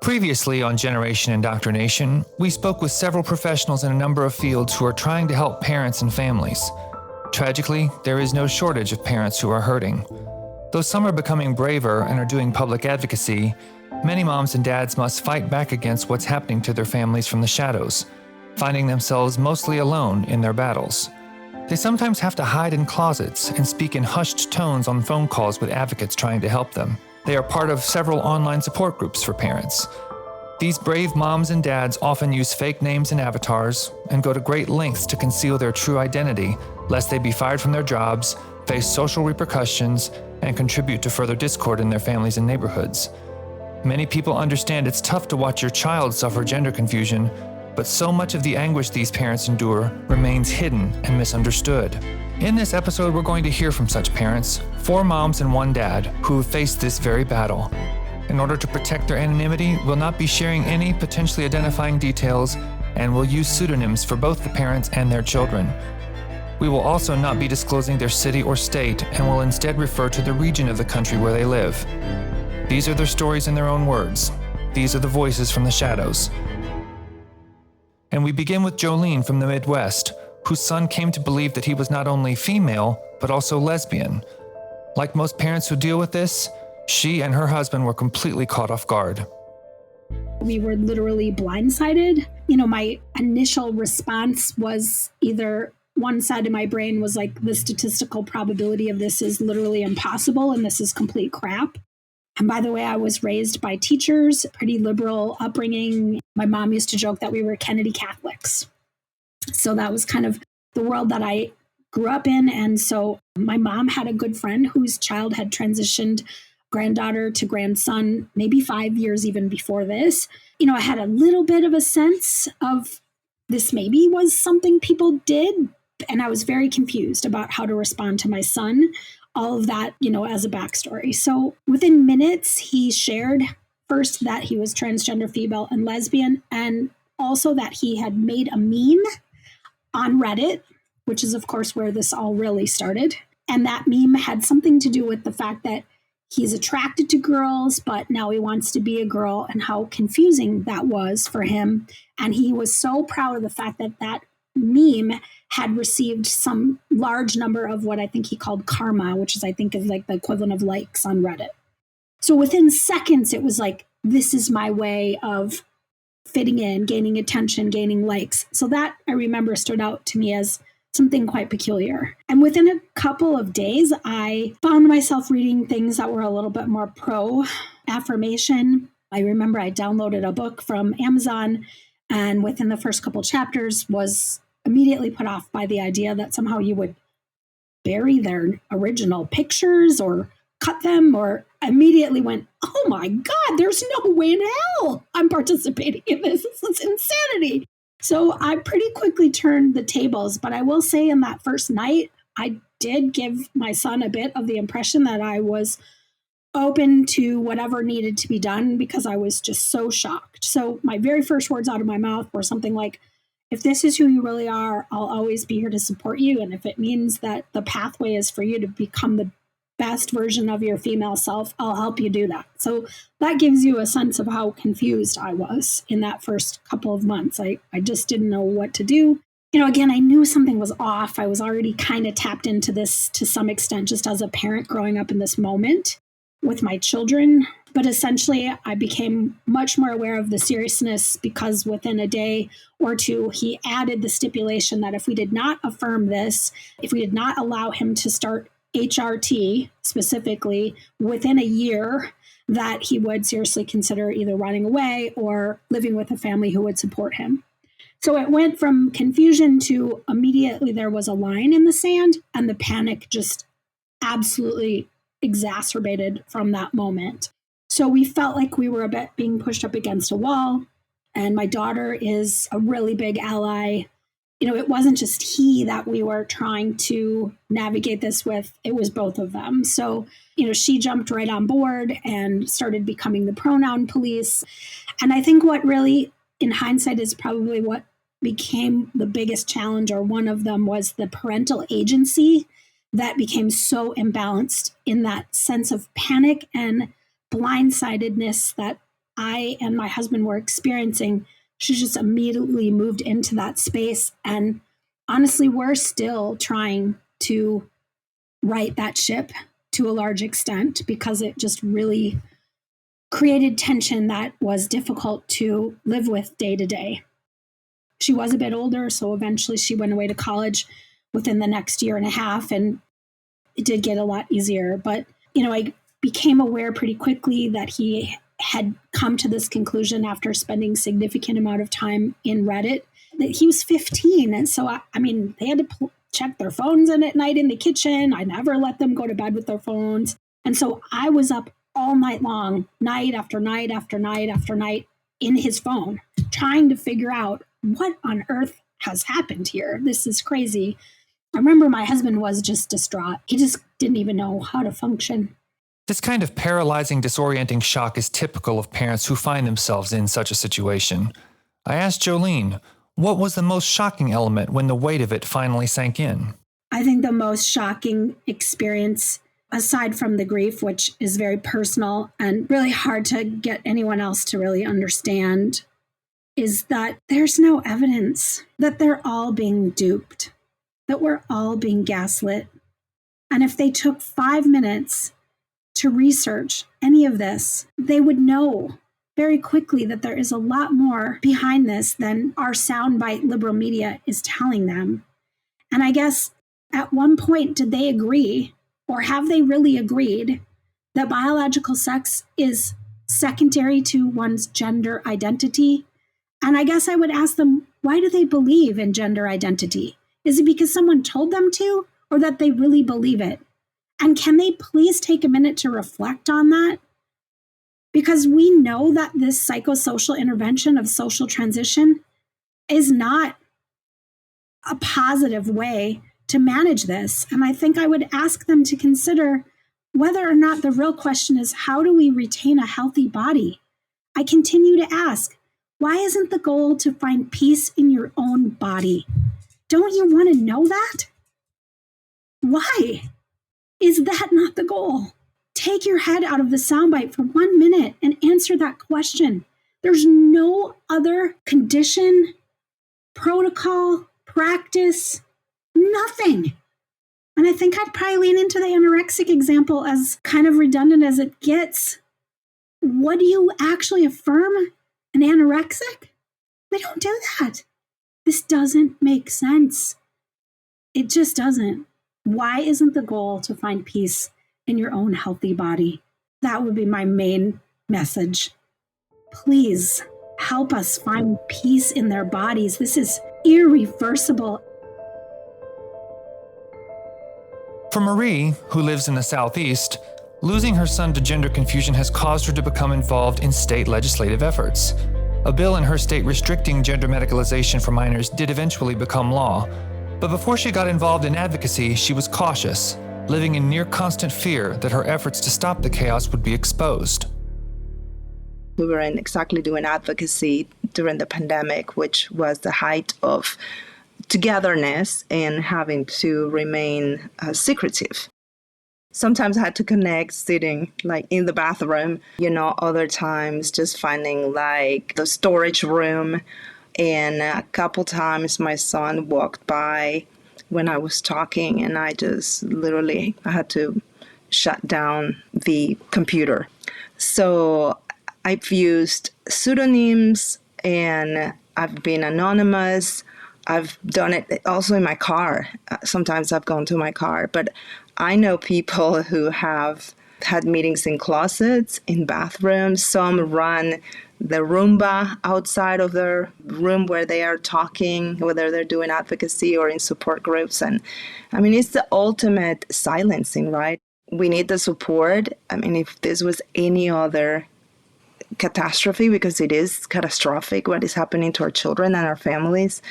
Previously on Generation Indoctrination, we spoke with several professionals in a number of fields who are trying to help parents and families. Tragically, there is no shortage of parents who are hurting. Though some are becoming braver and are doing public advocacy, many moms and dads must fight back against what's happening to their families from the shadows, finding themselves mostly alone in their battles. They sometimes have to hide in closets and speak in hushed tones on phone calls with advocates trying to help them. They are part of several online support groups for parents. These brave moms and dads often use fake names and avatars and go to great lengths to conceal their true identity, lest they be fired from their jobs, face social repercussions, and contribute to further discord in their families and neighborhoods. Many people understand it's tough to watch your child suffer gender confusion, but so much of the anguish these parents endure remains hidden and misunderstood. In this episode, we're going to hear from such parents, 4 moms and 1 dad, who have faced this very battle. In order to protect their anonymity, we'll not be sharing any potentially identifying details, and will use pseudonyms for both the parents and their children. We will also not be disclosing their city or state, and will instead refer to the region of the country where they live. These are their stories in their own words. These are the voices from the shadows. And we begin with Jolene from the Midwest, whose son came to believe that he was not only female, but also lesbian. Like most parents who deal with this, she and her husband were completely caught off guard. We were literally blindsided. My initial response was either one side of my brain was like, the statistical probability of this is literally impossible and this is complete crap. And by the way, I was raised by teachers, pretty liberal upbringing. My mom used to joke that we were Kennedy Catholics. So that was kind of the world that I grew up in. And so my mom had a good friend whose child had transitioned granddaughter to grandson, maybe 5 years even before this. I had a little bit of a sense of this maybe was something people did. And I was very confused about how to respond to my son. All of that, as a backstory. So within minutes, he shared first that he was transgender, female, and lesbian, and also that he had made a meme on Reddit, which is, of course, where this all really started. And that meme had something to do with the fact that he's attracted to girls, but now he wants to be a girl, and how confusing that was for him. And he was so proud of the fact that that meme had received some large number of what I think he called karma, which is, I think, is like the equivalent of likes on Reddit. So within seconds, it was like, this is my way of fitting in, gaining attention, gaining likes. So that, I remember, stood out to me as something quite peculiar. And within a couple of days, I found myself reading things that were a little bit more pro-affirmation. I remember I downloaded a book from Amazon, and within the first couple chapters was immediately put off by the idea that somehow you would bury their original pictures or cut them, or immediately went, oh my God, there's no way in hell I'm participating in this. This is insanity. So I pretty quickly turned the tables, but I will say in that first night, I did give my son a bit of the impression that I was open to whatever needed to be done because I was just so shocked. So my very first words out of my mouth were something like, if this is who you really are, I'll always be here to support you. And if it means that the pathway is for you to become the best version of your female self, I'll help you do that. So that gives you a sense of how confused I was in that first couple of months. I just didn't know what to do. Again, I knew something was off. I was already kind of tapped into this to some extent, just as a parent growing up in this moment with my children. But essentially, I became much more aware of the seriousness because within a day or two, he added the stipulation that if we did not affirm this, if we did not allow him to start HRT specifically within a year, that he would seriously consider either running away or living with a family who would support him. So it went from confusion to immediately there was a line in the sand, and the panic just absolutely exacerbated from that moment. So we felt like we were a bit being pushed up against a wall. And my daughter is a really big ally. It wasn't just he that we were trying to navigate this with. It was both of them. So, she jumped right on board and started becoming the pronoun police. And I think what really, in hindsight, is probably what became the biggest challenge, or one of them, was the parental agency that became so imbalanced in that sense of panic and blindsidedness that I and my husband were experiencing, she just immediately moved into that space. And honestly, we're still trying to right that ship to a large extent because it just really created tension that was difficult to live with day to day. She was a bit older, so eventually she went away to college within the next year and a half, and it did get a lot easier. But, I became aware pretty quickly that he had come to this conclusion after spending significant amount of time in Reddit, that he was 15. And so, they had to check their phones in at night in the kitchen. I never let them go to bed with their phones. And so I was up all night long, night after night after night after night in his phone, trying to figure out what on earth has happened here. This is crazy. I remember my husband was just distraught. He just didn't even know how to function. This kind of paralyzing, disorienting shock is typical of parents who find themselves in such a situation. I asked Jolene, what was the most shocking element when the weight of it finally sank in? I think the most shocking experience, aside from the grief, which is very personal and really hard to get anyone else to really understand, is that there's no evidence that they're all being duped, that we're all being gaslit. And if they took 5 minutes to research any of this, they would know very quickly that there is a lot more behind this than our soundbite liberal media is telling them. And I guess at one point, did they agree, or have they really agreed, that biological sex is secondary to one's gender identity? And I guess I would ask them, why do they believe in gender identity? Is it because someone told them to, or that they really believe it? And can they please take a minute to reflect on that? Because we know that this psychosocial intervention of social transition is not a positive way to manage this. And I think I would ask them to consider whether or not the real question is, how do we retain a healthy body? I continue to ask, why isn't the goal to find peace in your own body? Don't you want to know that? Why? Is that not the goal? Take your head out of the soundbite for 1 minute and answer that question. There's no other condition, protocol, practice, nothing. And I think I'd probably lean into the anorexic example, as kind of redundant as it gets. What do you actually affirm? An anorexic? They don't do that. This doesn't make sense. It just doesn't. Why isn't the goal to find peace in your own healthy body? That would be my main message. Please help us find peace in their bodies. This is irreversible. For Marie, who lives in the Southeast, losing her son to gender confusion has caused her to become involved in state legislative efforts. A bill in her state restricting gender medicalization for minors did eventually become law. But before she got involved in advocacy, she was cautious, living in near constant fear that her efforts to stop the chaos would be exposed. We weren't exactly doing advocacy during the pandemic, which was the height of togetherness and having to remain secretive. Sometimes I had to connect sitting in the bathroom, other times just finding the storage room. And a couple times my son walked by when I was talking, and I had to shut down the computer. So I've used pseudonyms and I've been anonymous. I've done it also in my car. Sometimes I've gone to my car, but I know people who have had meetings in closets, in bathrooms. Some run the Roomba outside of their room where they are talking, whether they're doing advocacy or in support groups. And it's the ultimate silencing, right? We need the support. If this was any other catastrophe, because it is catastrophic what is happening to our children and our families,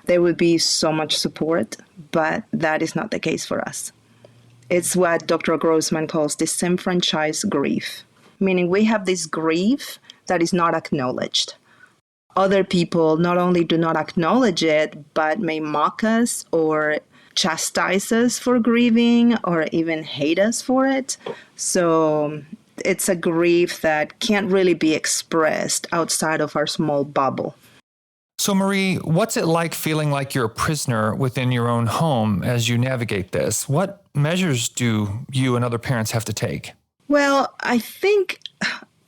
there would be so much support, but that is not the case for us. It's what Dr. Grossman calls disenfranchised grief, meaning we have this grief that is not acknowledged. Other people not only do not acknowledge it, but may mock us or chastise us for grieving or even hate us for it. So It's a grief that can't really be expressed outside of our small bubble. So, Marie, what's it like feeling like you're a prisoner within your own home as you navigate this? What measures do you and other parents have to take? Well, I think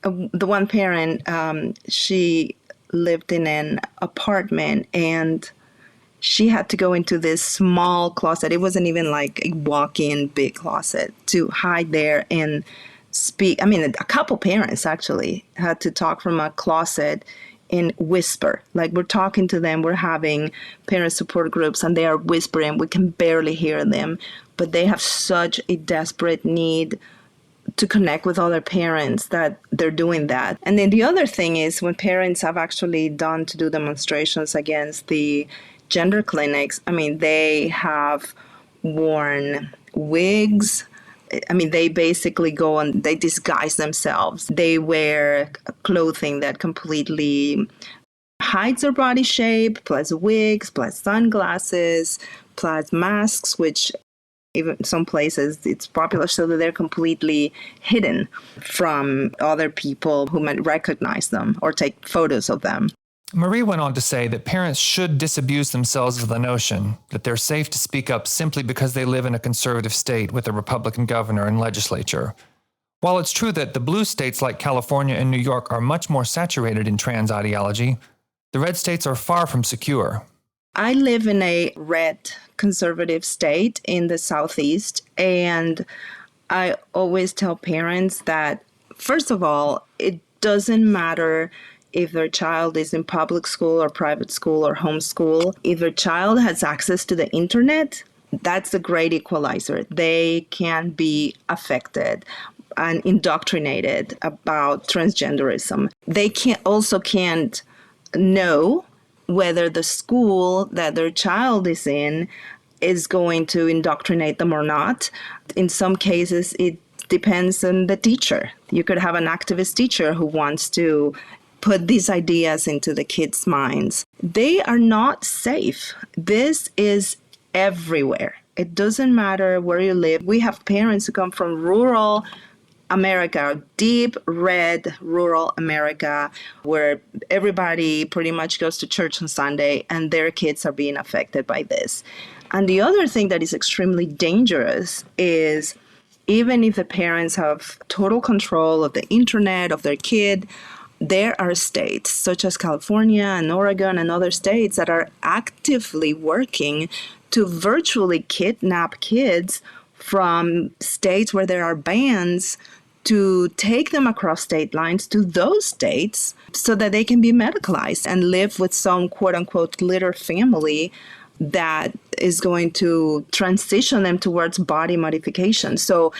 the one parent, she lived in an apartment and she had to go into this small closet. It wasn't even like a walk-in big closet to hide there and speak. I mean, a couple parents actually had to talk from a closet and whisper. Like we're talking to them, we're having parent support groups and they are whispering. We can barely hear them, but they have such a desperate need to connect with other parents that they're doing that. And then the other thing is when parents have actually done to do demonstrations against the gender clinics, I mean, they have worn wigs. I mean, they basically go and they disguise themselves. They wear clothing that completely hides their body shape, plus wigs, plus sunglasses, plus masks, which even some places it's popular so that they're completely hidden from other people who might recognize them or take photos of them. Marie went on to say that parents should disabuse themselves of the notion that they're safe to speak up simply because they live in a conservative state with a Republican governor and legislature. While it's true that the blue states like California and New York are much more saturated in trans ideology, the red states are far from secure. I live in a red conservative state in the Southeast, and I always tell parents that, first of all, it doesn't matter if their child is in public school or private school or homeschool. If their child has access to the internet, that's the great equalizer. They can be affected and indoctrinated about transgenderism. They can't know whether the school that their child is in is going to indoctrinate them or not. In some cases, it depends on the teacher. You could have an activist teacher who wants to put these ideas into the kids' minds. They are not safe. This is everywhere. It doesn't matter where you live. We have parents who come from rural America, deep red rural America, where everybody pretty much goes to church on Sunday and their kids are being affected by this. And the other thing that is extremely dangerous is even if the parents have total control of the internet, of their kid, there are states such as California and Oregon and other states that are actively working to virtually kidnap kids from states where there are bans to take them across state lines to those states so that they can be medicalized and live with some quote unquote glitter family that is going to transition them towards body modification. So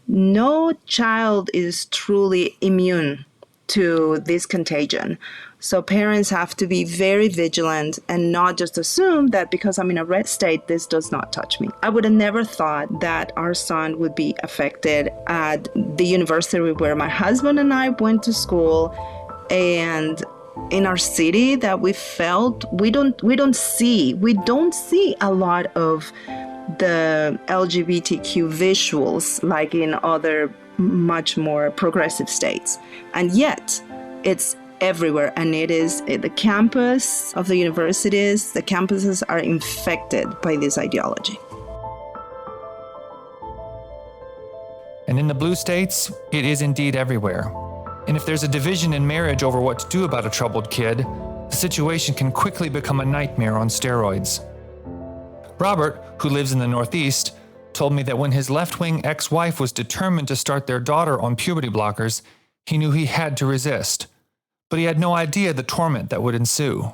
no child is truly immune to this contagion. So parents have to be very vigilant and not just assume that because I'm in a red state, this does not touch me. I would have never thought that our son would be affected at the university where my husband and I went to school, and in our city that we felt we don't see a lot of the LGBTQ visuals like in other much more progressive states. And yet it's everywhere, and it is the campus of the universities. The campuses are infected by this ideology. And in the blue states, it is indeed everywhere. And if there's a division in marriage over what to do about a troubled kid, the situation can quickly become a nightmare on steroids. Robert, who lives in the Northeast, told me that when his left-wing ex-wife was determined to start their daughter on puberty blockers, he knew he had to resist. But he had no idea the torment that would ensue.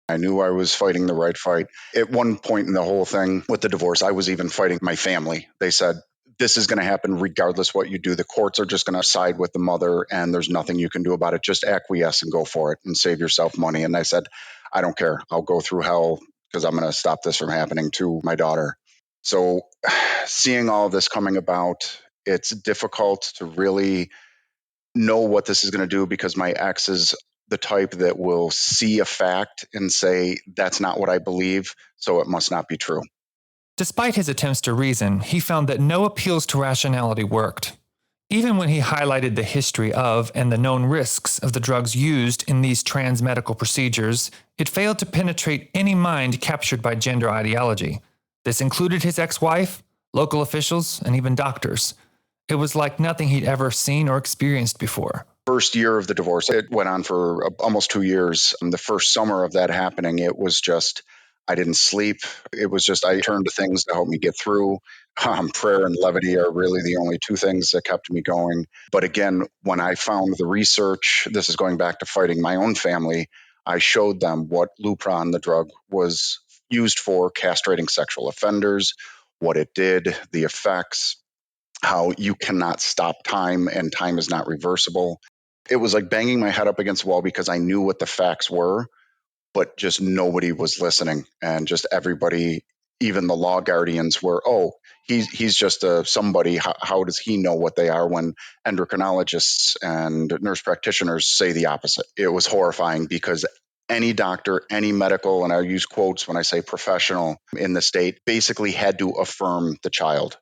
I knew I was fighting the right fight. At one point in the whole thing with the divorce, I was even fighting my family. They said, this is going to happen regardless what you do. The courts are just going to side with the mother and there's nothing you can do about it. Just acquiesce and go for it and save yourself money. And I said, I don't care. I'll go through hell because I'm going to stop this from happening to my daughter. So seeing all of this coming about, it's difficult to really know what this is going to do because my ex is the type that will see a fact and say, that's not what I believe, so it must not be true. Despite his attempts to reason, he found that no appeals to rationality worked. Even when he highlighted the history of and the known risks of the drugs used in these trans medical procedures, it failed to penetrate any mind captured by gender ideology. This included his ex-wife, local officials, and even doctors. It was like nothing he'd ever seen or experienced before. First year of the divorce, it went on for almost 2 years. And the first summer of that happening, it was just, I didn't sleep. It was just, I turned to things to help me get through. Prayer and levity are really the only two things that kept me going. But again, when I found the research, this is going back to fighting my own family, I showed them what Lupron, the drug, was used for, castrating sexual offenders, what it did, the effects, how you cannot stop time and time is not reversible. It was like banging my head up against the wall because I knew what the facts were, but just nobody was listening. And just everybody, even the law guardians were, oh, he's just somebody. How does he know what they are when endocrinologists and nurse practitioners say the opposite? It was horrifying because any doctor, any medical, and I use quotes when I say professional in the state, basically had to affirm the child.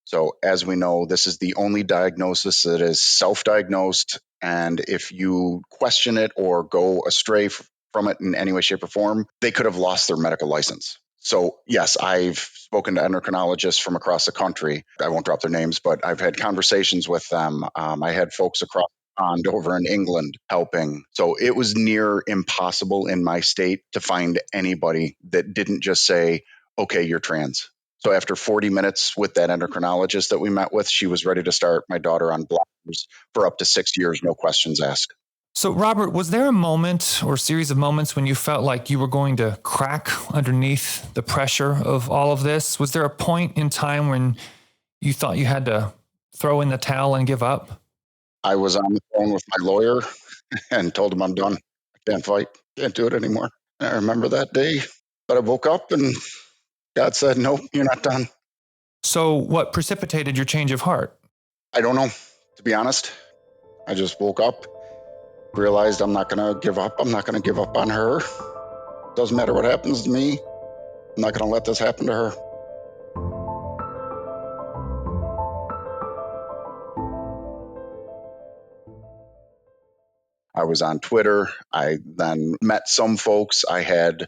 So as we know, this is the only diagnosis that is self-diagnosed. And if you question it or go astray from it in any way, shape, or form, they could have lost their medical license. So yes, I've spoken to endocrinologists from across the country. I won't drop their names, but I've had conversations with them. I had folks across the pond over in England helping. So it was near impossible in my state to find anybody that didn't just say, okay, you're trans. So after 40 minutes with that endocrinologist that we met with, she was ready to start my daughter on blockers for up to 6 years, no questions asked. So, Robert, was there a moment or series of moments when you felt like you were going to crack underneath the pressure of all of this? Was there a point in time when you thought you had to throw in the towel and give up? I was on the phone with my lawyer and told him I'm done. I can't fight, can't do it anymore. And I remember that day that I woke up and God said, nope, you're not done. So, what precipitated your change of heart? I don't know, to be honest. I just woke up, realized I'm not going to give up. I'm not going to give up on her. Doesn't matter what happens to me. I'm not going to let this happen to her. I was on Twitter. I then met some folks. I had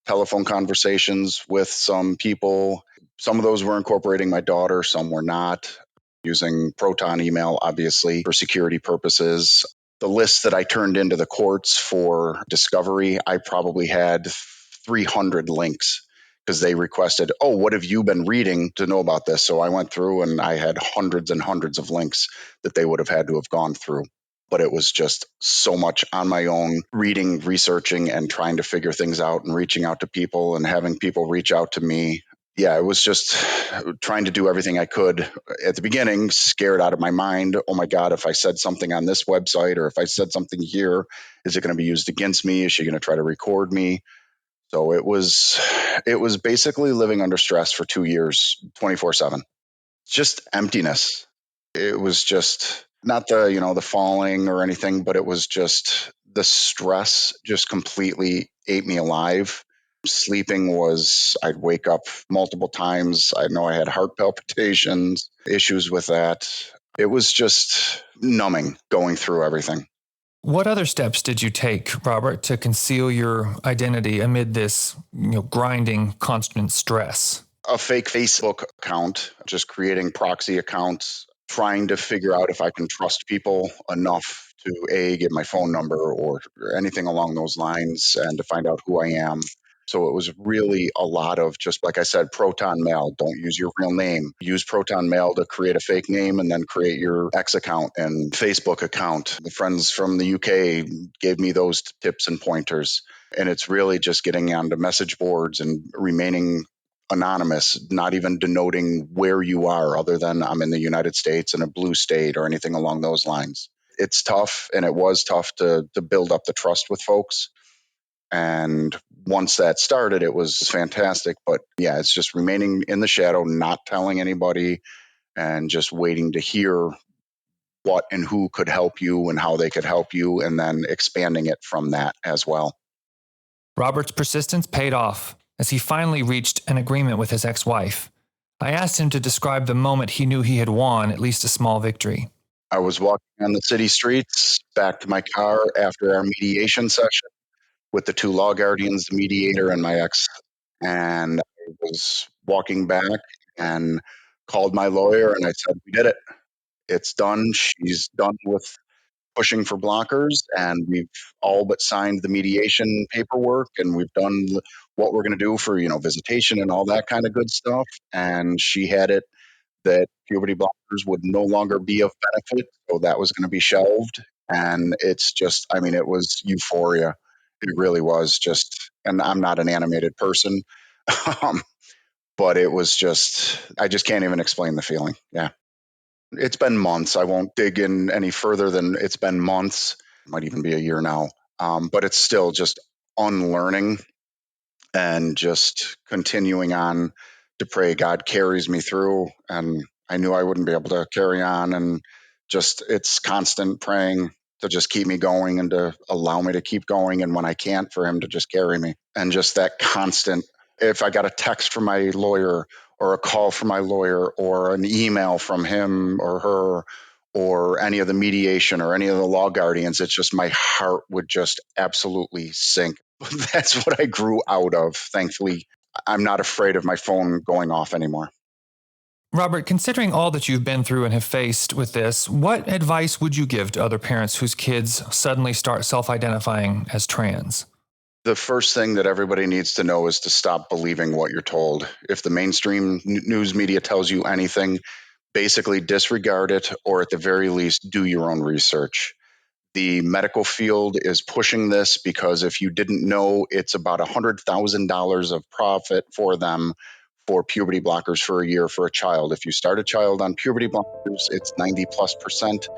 telephone conversations with some people. Some of those were incorporating my daughter, some were not, using Proton email, obviously, for security purposes. The list that I turned into the courts for discovery, I probably had 300 links because they requested, oh, what have you been reading to know about this? So I went through and I had hundreds and hundreds of links that they would have had to have gone through. But it was just so much on my own, reading, researching, and trying to figure things out and reaching out to people and having people reach out to me. Yeah, it was just trying to do everything I could. At the beginning, scared out of my mind. Oh my God, if I said something on this website or if I said something here, is it going to be used against me? Is she going to try to record me? So it was basically living under stress for 2 years, 24/7. Just emptiness. It was just not the falling or anything, but it was just the stress just completely ate me alive. Sleeping was, I'd wake up multiple times. I know I had heart palpitations, issues with that. It was just numbing going through everything. What other steps did you take, Robert, to conceal your identity amid this, grinding, constant stress? A fake Facebook account, just creating proxy accounts, trying to figure out if I can trust people enough to give my phone number or anything along those lines and to find out who I am. So it was really a lot of, just like I said, Proton Mail. Don't use your real name. Use Proton Mail to create a fake name and then create your X account and Facebook account. The friends from the UK gave me those tips and pointers. And it's really just getting onto message boards and remaining anonymous, not even denoting where you are other than I'm in the United States in a blue state or anything along those lines. It's tough, and it was tough to build up the trust with folks. And once that started, it was fantastic. But yeah, it's just remaining in the shadow, not telling anybody, and just waiting to hear what and who could help you and how they could help you, and then expanding it from that as well. Robert's persistence paid off as he finally reached an agreement with his ex-wife. I asked him to describe the moment he knew he had won at least a small victory. I was walking on the city streets back to my car after our mediation session with the two law guardians, the mediator, and my ex. And I was walking back and called my lawyer and I said, we did it. It's done. She's done with pushing for blockers, and we've all but signed the mediation paperwork, and we've done what we're going to do for, visitation and all that kind of good stuff. And she had it that puberty blockers would no longer be of benefit, so that was going to be shelved. And it's just, it was euphoria. It really was just, and I'm not an animated person, um, but it was just, I just can't even explain the feeling. Yeah. It's been months. I won't dig in any further than it's been months. It might even be a year now. But it's still just unlearning and just continuing on to pray God carries me through. And I knew I wouldn't be able to carry on. And just it's constant praying to just keep me going and to allow me to keep going. And when I can't, for him to just carry me. And just that constant, if I got a text from my lawyer or a call from my lawyer or an email from him or her or any of the mediation or any of the law guardians, it's just my heart would just absolutely sink. That's what I grew out of. Thankfully, I'm not afraid of my phone going off anymore. Robert, considering all that you've been through and have faced with this, what advice would you give to other parents whose kids suddenly start self-identifying as trans? The first thing that everybody needs to know is to stop believing what you're told. If the mainstream news media tells you anything, basically disregard it, or at the very least, do your own research. The medical field is pushing this because if you didn't know, it's about $100,000 of profit for them for puberty blockers for a year for a child. If you start a child on puberty blockers, it's 90+%.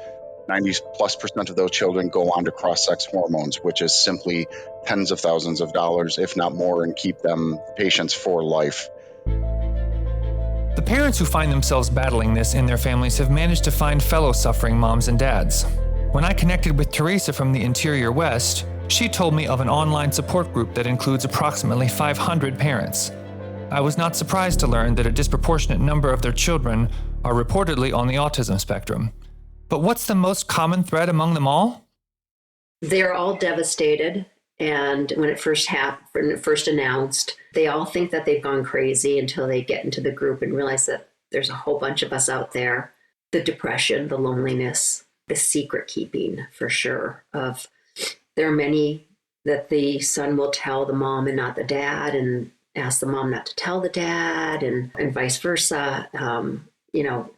90+% of those children go on to cross-sex hormones, which is simply tens of thousands of dollars, if not more, and keep them patients for life. The parents who find themselves battling this in their families have managed to find fellow suffering moms and dads. When I connected with Teresa from the Interior West, she told me of an online support group that includes approximately 500 parents. I was not surprised to learn that a disproportionate number of their children are reportedly on the autism spectrum. But what's the most common thread among them all? They're all devastated. And when it first happened, when it first announced, they all think that they've gone crazy until they get into the group and realize that there's a whole bunch of us out there. The depression, the loneliness, the secret keeping, for sure. There are many that the son will tell the mom and not the dad, and ask the mom not to tell the dad, and vice versa.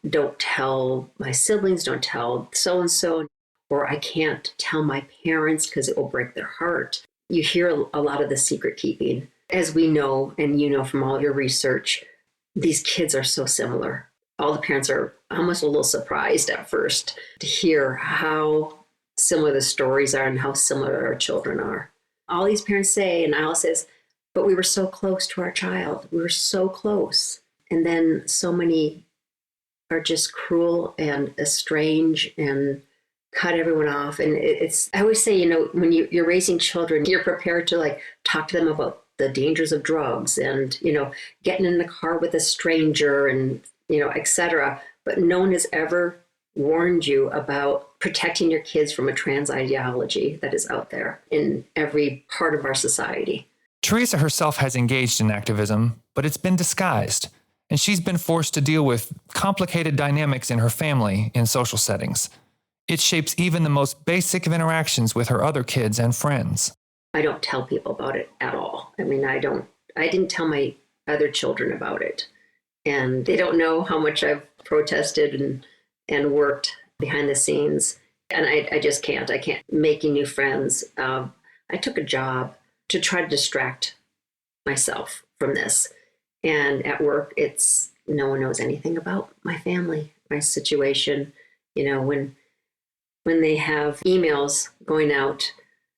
Don't tell my siblings, don't tell so-and-so, or I can't tell my parents because it will break their heart. You hear a lot of the secret keeping. As we know, and you know from all your research, these kids are so similar. All the parents are almost a little surprised at first to hear how similar the stories are and how similar our children are. All these parents say, and Al says, but we were so close to our child. We were so close. And then so many are just cruel and estrange and cut everyone off. And I always say, when you're raising children, you're prepared to talk to them about the dangers of drugs and, getting in the car with a stranger and, et cetera. But no one has ever warned you about protecting your kids from a trans ideology that is out there in every part of our society. Teresa herself has engaged in activism, but it's been disguised, and she's been forced to deal with complicated dynamics in her family in social settings. It shapes even the most basic of interactions with her other kids and friends. I don't tell people about it at all. I didn't tell my other children about it. And they don't know how much I've protested and worked behind the scenes. And I just can't. I can't make new friends. I took a job to try to distract myself from this. And at work, no one knows anything about my family, my situation. When they have emails going out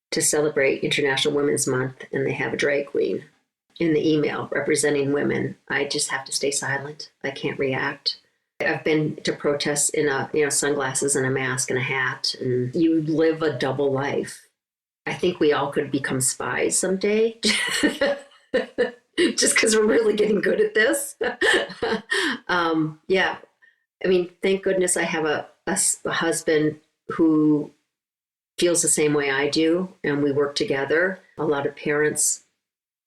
to celebrate International Women's Month and they have a drag queen in the email representing women, I just have to stay silent. I can't react. I've been to protests in sunglasses and a mask and a hat, and you live a double life. I think we all could become spies someday, just because we're really getting good at this. I mean, thank goodness I have a husband who feels the same way I do, and we work together. A lot of parents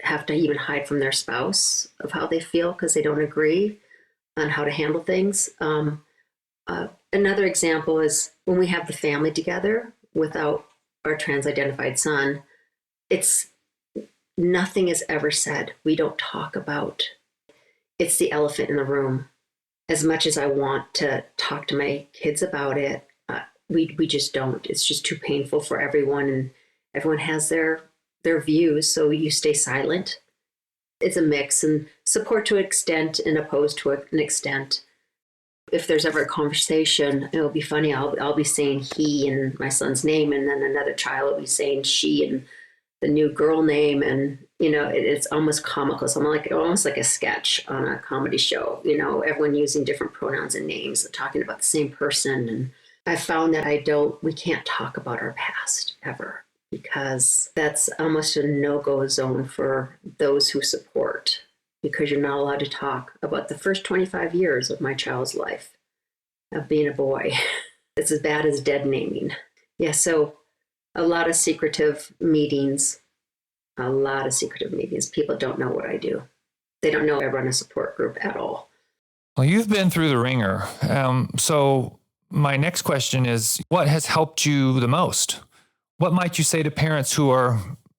have to even hide from their spouse of how they feel because they don't agree on how to handle things. Another example is when we have the family together without our trans-identified son, it's nothing is ever said. We don't talk about. It's the elephant in the room. As much as I want to talk to my kids about it, we just don't. It's just too painful for everyone, and everyone has their views, so you stay silent. It's a mix, and support to an extent and opposed to an extent. If there's ever a conversation, it'll be funny. I'll be saying he and my son's name, and then another child will be saying she and the new girl name, and it's almost comical. So I'm almost like a sketch on a comedy show. Everyone using different pronouns and names, talking about the same person. And I found that we can't talk about our past ever, because that's almost a no-go zone for those who support, because you're not allowed to talk about the first 25 years of my child's life of being a boy. It's as bad as dead naming. Yeah, so a lot of secretive meetings. People don't know what I do. They don't know I run a support group at all. Well, you've been through the ringer. So my next question is, what has helped you the most? What might you say to parents who are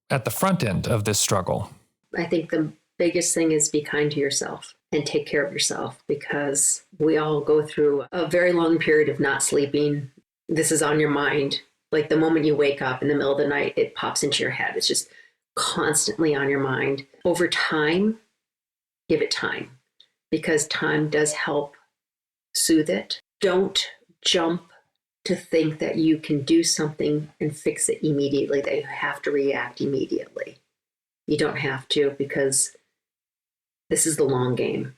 at the front end of this struggle? I think the biggest thing is be kind to yourself and take care of yourself, because we all go through a very long period of not sleeping. This is on your mind. Like the moment you wake up in the middle of the night, it pops into your head. It's just constantly on your mind. Over time, give it time, because time does help soothe it. Don't jump to think that you can do something and fix it immediately, that you have to react immediately. You don't have to, because this is the long game.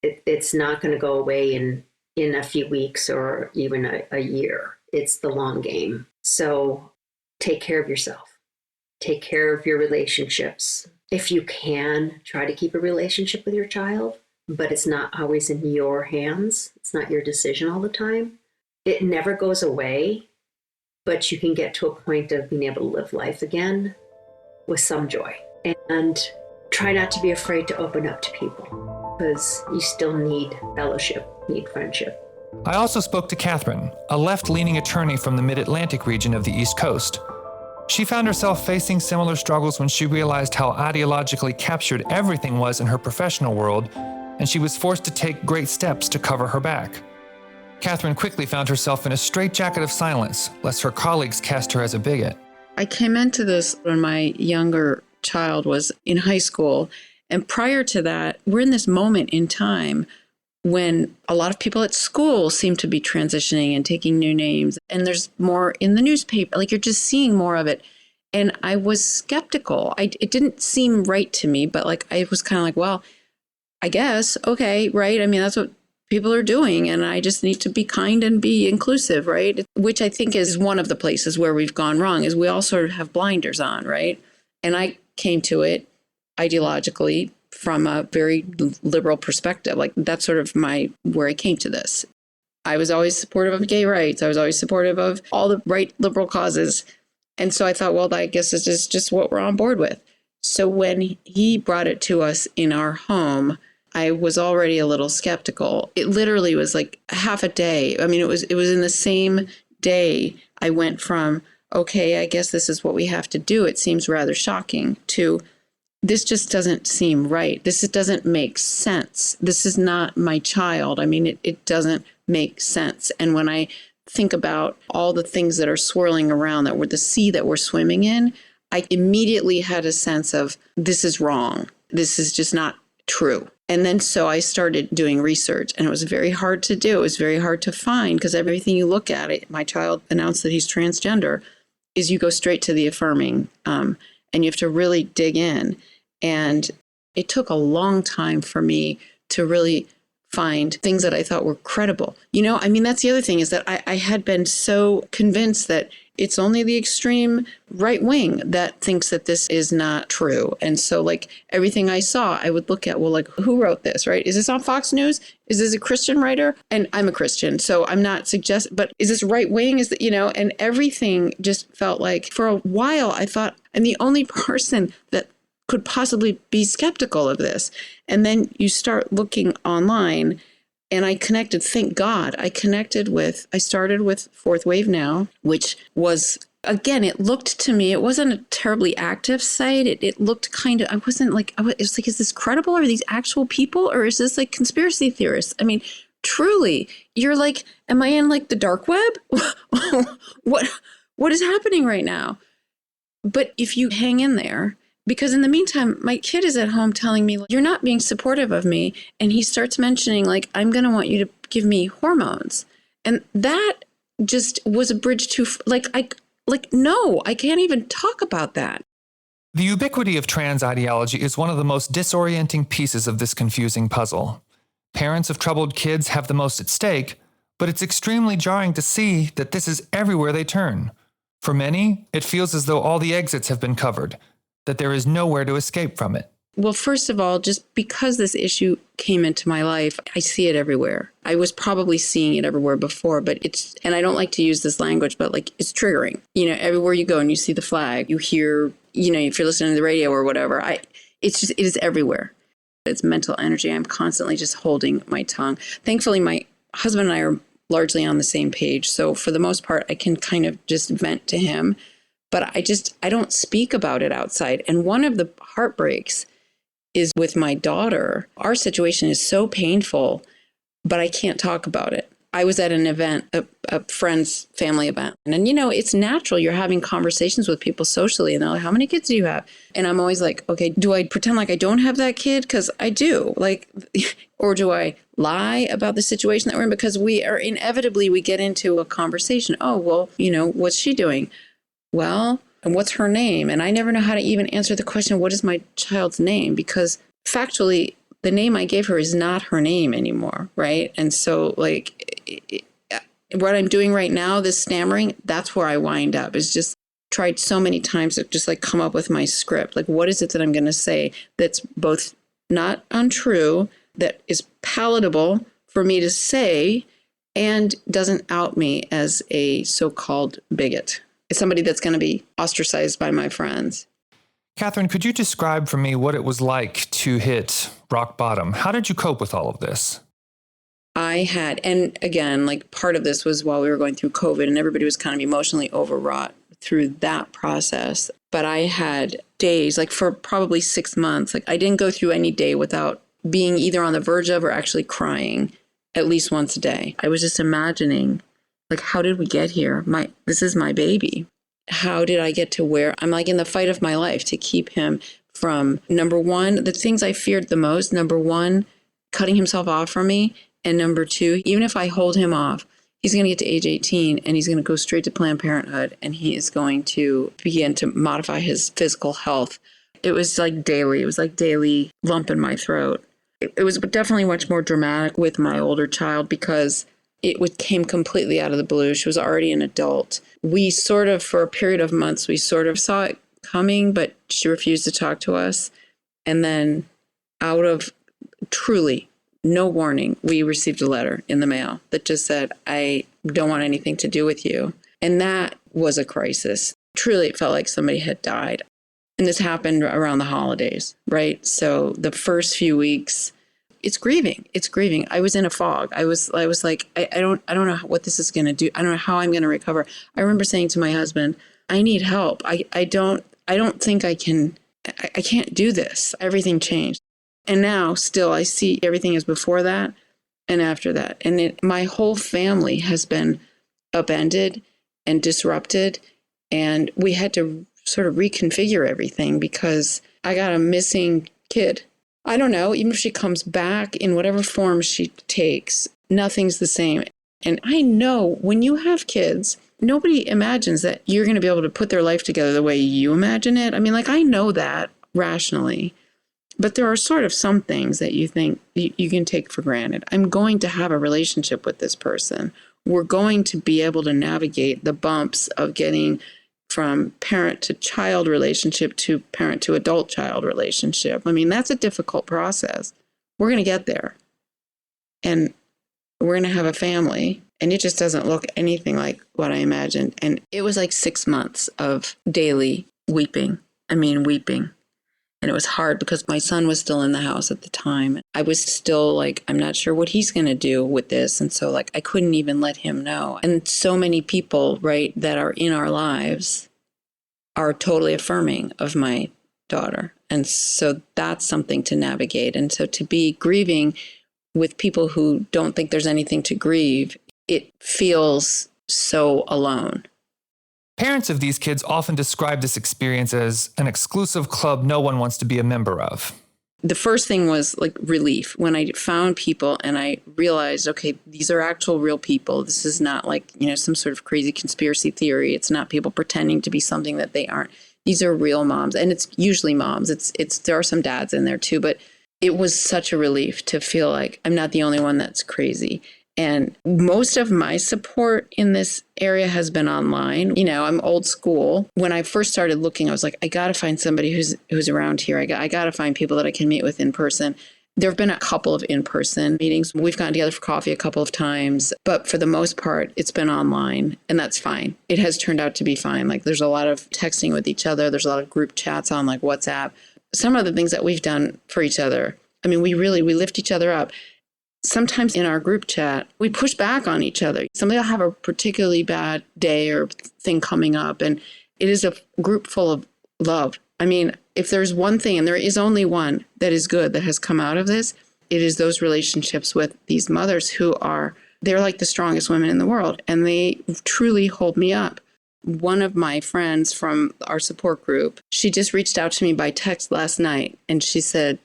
It's not going to go away in a few weeks or even a year. It's the long game. So take care of yourself. Take care of your relationships. If you can, try to keep a relationship with your child, but it's not always in your hands. It's not your decision all the time. It never goes away, but you can get to a point of being able to live life again with some joy. And try not to be afraid to open up to people, because you still need fellowship, need friendship. I also spoke to Catherine, a left-leaning attorney from the Mid-Atlantic region of the East Coast. She found herself facing similar struggles when she realized how ideologically captured everything was in her professional world, and she was forced to take great steps to cover her back. Catherine quickly found herself in a straitjacket of silence, lest her colleagues cast her as a bigot. I came into this when my younger child was in high school, and prior to that, we're in this moment in time when a lot of people at school seem to be transitioning and taking new names, and there's more in the newspaper, like you're just seeing more of it. And I was skeptical. It didn't seem right to me, but like I was kind of like, well, I guess, okay, right? I mean, that's what people are doing, and I just need to be kind and be inclusive, right? Which I think is one of the places where we've gone wrong, is we all sort of have blinders on, right? And I came to it ideologically from a very liberal perspective. Like that's sort of where I came to this. I was always supportive of gay rights. I was always supportive of all the right liberal causes. And so I thought, well, I guess this is just what we're on board with. So when he brought it to us in our home, I was already a little skeptical. It literally was like half a day. I mean, it was in the same day I went from, okay, I guess this is what we have to do. It seems rather shocking, to this just doesn't seem right. This doesn't make sense. This is not my child. I mean, it doesn't make sense. And when I think about all the things that are swirling around, that were the sea that we're swimming in, I immediately had a sense of this is wrong. This is just not true. And then so I started doing research, and it was very hard to do. It was very hard to find, because everything you look at it, my child announced that he's transgender, is you go straight to the affirming, and you have to really dig in. And it took a long time for me to really find things that I thought were credible. I mean, that's the other thing, is that I had been so convinced that It's only the extreme right wing that thinks that this is not true. And so like everything I saw, I would look at, well, like who wrote this, right? Is this on Fox News? Is this a Christian writer? And I'm a Christian, so I'm not suggesting, but is this right wing? Is that, and everything just felt like for a while I thought I'm the only person that could possibly be skeptical of this. And then you start looking online. And I connected, thank God, I started with Fourth Wave Now, which was, again, it looked to me, it wasn't a terribly active site. It looked kind of, I was like, is this credible? Are these actual people? Or is this like conspiracy theorists? I mean, truly, you're like, am I in like the dark web? What is happening right now? But if you hang in there, because in the meantime, my kid is at home telling me, you're not being supportive of me. And he starts mentioning, like, I'm going to want you to give me hormones. And that just was a bridge too, no, I can't even talk about that. The ubiquity of trans ideology is one of the most disorienting pieces of this confusing puzzle. Parents of troubled kids have the most at stake, but it's extremely jarring to see that this is everywhere they turn. For many, it feels as though all the exits have been covered, that there is nowhere to escape from it. Well, first of all, just because this issue came into my life, I see it everywhere. I was probably seeing it everywhere before, but and I don't like to use this language, but like it's triggering. Everywhere you go and you see the flag, you hear, if you're listening to the radio or whatever, it is everywhere. It's mental energy. I'm constantly just holding my tongue. Thankfully, my husband and I are largely on the same page. So for the most part, I can kind of just vent to him. But I don't speak about it outside. And one of the heartbreaks is with my daughter. Our situation is so painful, but I can't talk about it. I was at an event, a friend's family event. And it's natural. You're having conversations with people socially. And they're like, how many kids do you have? And I'm always like, okay, do I pretend like I don't have that kid? Because I do. Or do I lie about the situation that we're in? Because we get into a conversation. Oh, well, what's she doing? Well, and what's her name? And I never know how to even answer the question, what is my child's name? Because factually, the name I gave her is not her name anymore, right? And so, what I'm doing right now, this stammering, that's where I wind up. Is just tried so many times to just come up with my script. What is it that I'm going to say that's both not untrue, that is palatable for me to say, and doesn't out me as a so-called bigot. It's somebody that's going to be ostracized by my friends. Catherine, could you describe for me what it was like to hit rock bottom? How did you cope with all of this? And again, part of this was while we were going through COVID and everybody was kind of emotionally overwrought through that process. But I had days, for probably 6 months, I didn't go through any day without being either on the verge of or actually crying at least once a day. I was just imagining, how did we get here? This is my baby. How did I get to where I'm in the fight of my life to keep him from, number one, the things I feared the most, number one, cutting himself off from me. And number two, even if I hold him off, he's going to get to age 18 and he's going to go straight to Planned Parenthood and he is going to begin to modify his physical health. It was daily. It was daily lump in my throat. It was definitely much more dramatic with my older child because came completely out of the blue. She was already an adult. We sort of, for a period of months, we sort of saw it coming, but she refused to talk to us. And then out of truly no warning, we received a letter in the mail that just said, I don't want anything to do with you. And that was a crisis. Truly, it felt like somebody had died. And this happened around the holidays, right? So the first few weeks, it's grieving. I was in a fog. I was like, I don't know what this is going to do. I don't know how I'm going to recover. I remember saying to my husband, I need help. I don't think I can't do this. Everything changed. And now still I see everything as before that and after that. And my whole family has been upended and disrupted. And we had to sort of reconfigure everything because I got a missing kid. I don't know, even if she comes back in whatever form she takes, nothing's the same. And I know when you have kids, nobody imagines that you're going to be able to put their life together the way you imagine it. I mean, I know that rationally, but there are sort of some things that you think you can take for granted. I'm going to have a relationship with this person. we're going to be able to navigate the bumps of getting from parent to child relationship to parent to adult child relationship. I mean, that's a difficult process. We're going to get there. And we're going to have a family. And it just doesn't look anything like what I imagined. And it was like 6 months of daily weeping. I mean, weeping. And it was hard because my son was still in the house at the time. I was still like, I'm not sure what he's going to do with this. And so like, I couldn't even let him know. And so many people, right, that are in our lives are totally affirming of my daughter. And so that's something to navigate. And so to be grieving with people who don't think there's anything to grieve, it feels so alone. Parents of these kids often describe this experience as an exclusive club no one wants to be a member of. The first thing was like relief when I found people and I realized, okay, these are actual real people. This is not like, some sort of crazy conspiracy theory. It's not people pretending to be something that they aren't. These are real moms. And it's usually moms. There are some dads in there too, but it was such a relief to feel like I'm not the only one that's crazy. And most of my support in this area has been online. I'm old school. When I first started looking, I was like, I got to find somebody who's around here. I got to find people that I can meet with in person. There have been a couple of in-person meetings. We've gotten together for coffee a couple of times, but for the most part, it's been online, and that's fine. It has turned out to be fine. Like there's a lot of texting with each other. There's a lot of group chats on like WhatsApp. Some of the things that we've done for each other, I mean, we lift each other up. Sometimes in our group chat, we push back on each other. Somebody will have a particularly bad day or thing coming up, and it is a group full of love. I mean, if there's one thing, and there is only one that is good that has come out of this, it is those relationships with these mothers they're like the strongest women in the world, and they truly hold me up. One of my friends from our support group, she just reached out to me by text last night, and she said,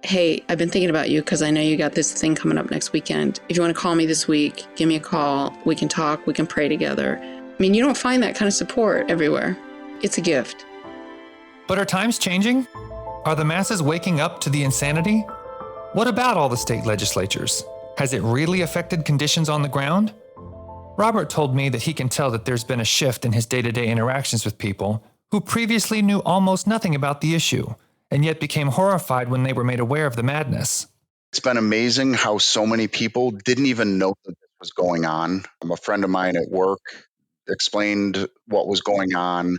hey, I've been thinking about you because I know you got this thing coming up next weekend. If you want to call me this week, give me a call. We can talk. We can pray together. I mean, you don't find that kind of support everywhere. It's a gift. But are times changing? Are the masses waking up to the insanity? What about all the state legislatures? Has it really affected conditions on the ground? Robert told me that he can tell that there's been a shift in his day-to-day interactions with people who previously knew almost nothing about the issue, and yet became horrified when they were made aware of the madness. It's been amazing how so many people didn't even know that this was going on. A friend of mine at work explained what was going on,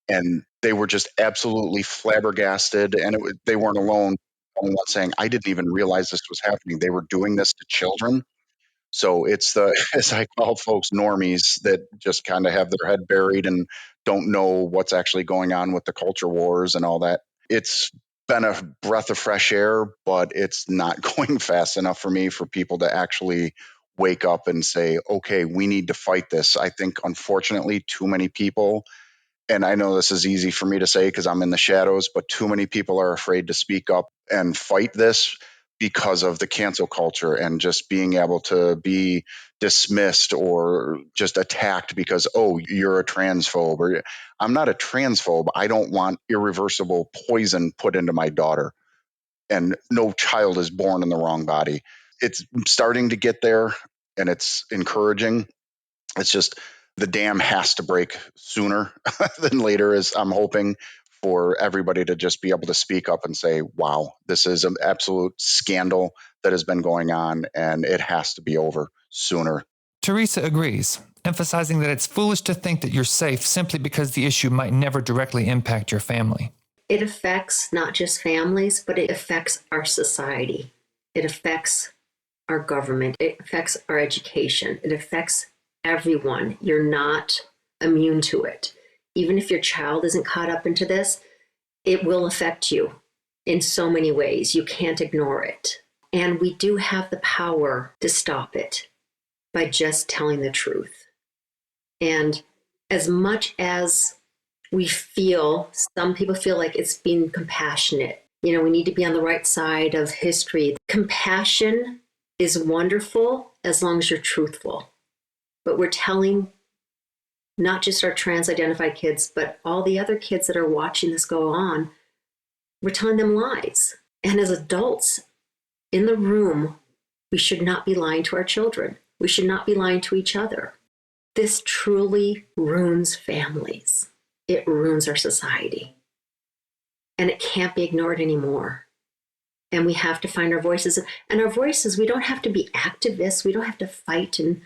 and they were just absolutely flabbergasted. And they weren't alone. Only one saying, I didn't even realize this was happening. They were doing this to children. So it's as I call folks, normies that just kind of have their head buried and don't know what's actually going on with the culture wars and all that. It's been a breath of fresh air, but it's not going fast enough for me for people to actually wake up and say, okay, we need to fight this. I think, unfortunately, too many people, and I know this is easy for me to say because I'm in the shadows, but too many people are afraid to speak up and fight this because of the cancel culture and just being able to be dismissed or just attacked because, oh, you're a transphobe. Or I'm not a transphobe. I don't want irreversible poison put into my daughter. And no child is born in the wrong body. It's starting to get there, and it's encouraging. It's just the dam has to break sooner than later, as I'm hoping, for everybody to just be able to speak up and say, wow, this is an absolute scandal that has been going on, and it has to be over sooner. Teresa agrees, emphasizing that it's foolish to think that you're safe simply because the issue might never directly impact your family. It affects not just families, but it affects our society. It affects our government. It affects our education. It affects everyone. You're not immune to it. Even if your child isn't caught up into this, it will affect you in so many ways. You can't ignore it. And we do have the power to stop it by just telling the truth. And as much as some people feel like it's being compassionate, we need to be on the right side of history. Compassion is wonderful as long as you're truthful. But we're telling not just our trans-identified kids, but all the other kids that are watching this go on, we're telling them lies. And as adults in the room, we should not be lying to our children. We should not be lying to each other. This truly ruins families. It ruins our society. And it can't be ignored anymore. And we have to find our voices. And our voices, we don't have to be activists. We don't have to fight and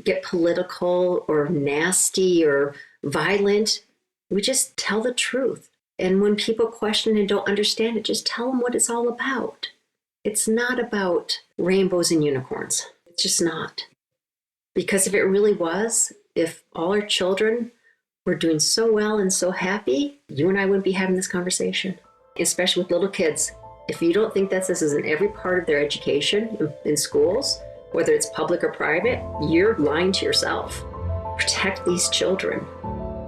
get political or nasty or violent. We just tell the truth. And when people question and don't understand it, just tell them what it's all about. It's not about rainbows and unicorns. It's just not. Because if it really was, if all our children were doing so well and so happy, you and I wouldn't be having this conversation, especially with little kids. If you don't think that this is in every part of their education in schools, whether it's public or private, you're lying to yourself. Protect these children.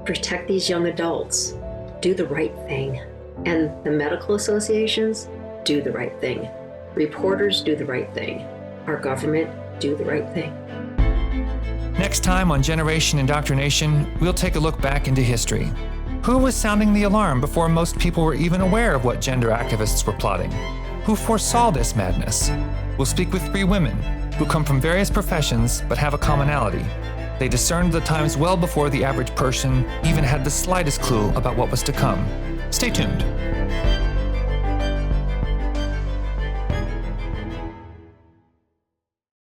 Protect these young adults. Do the right thing. And the medical associations, do the right thing. Reporters, do the right thing. Our government, do the right thing. Next time on Generation Indoctrination, we'll take a look back into history. Who was sounding the alarm before most people were even aware of what gender activists were plotting? Who foresaw this madness? We'll speak with 3 women who come from various professions but have a commonality. They discerned the times well before the average person even had the slightest clue about what was to come. Stay tuned.